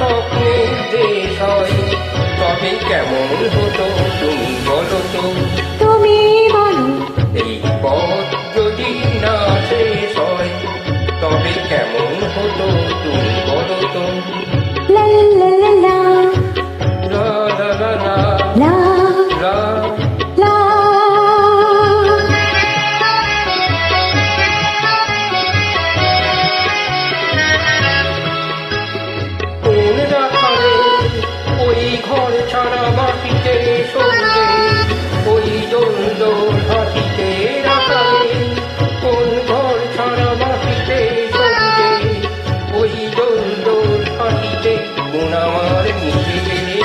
স্বপ্নের দেশ হয়, তবে কেমন হতো তুমি বলো তো? তুমি বলো। এই পথ যদি না শেষ হয়, তবে কেমন হতো তুমি বলো তো? লা লা লা লা লা লা লা লা লা লা। লা। কোন রাখালে ওই ঘর ছাড়া মাটিতে সঙ্গে, ওই দ্বন্দ্ব হাসিতে রাখালে কোন ঘর ছাড়া মাটিতে সঙ্গে, ওই দ্বন্দ্ব হাসিতে কোন আমার মিশে গেলে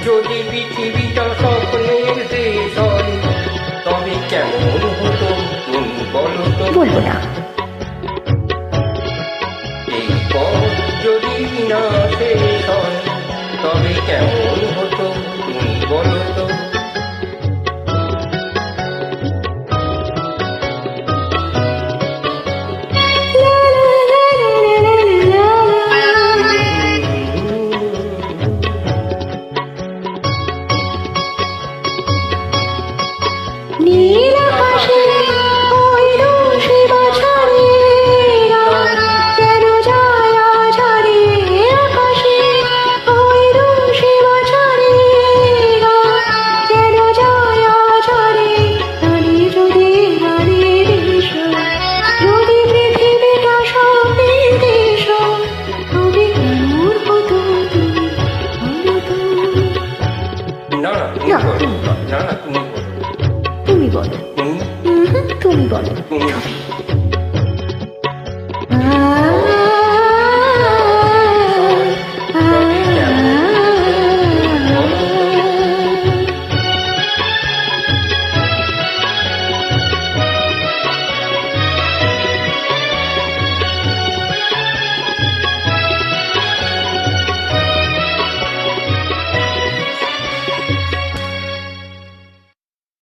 যদি পৃথিবীটা স্বপ্নের দেশ হয়, তবে কেমন হতো তুমি বলো তো? বলবো না। এই পথ যদি না শেষ হয়, তবে কেমন হতো তুমি বলো তো? নীল আকাশে ওই রোষে বাছারে গান যেন যায় ঝরে, আকাশে ওই রোষে বাছারে গান যেন যায় ঝরে। দাঁড়িয়ে যদি দাঁড়িয়ে দেশ, যদি পৃথিবীটা স্বপ্নের দেশ, তবে কেমন হতো তুমি বলো তো? না না, তুমি বলো, না না তুমি বলো, তুমি বলো। তুমি তুমি বলো। তুমি আ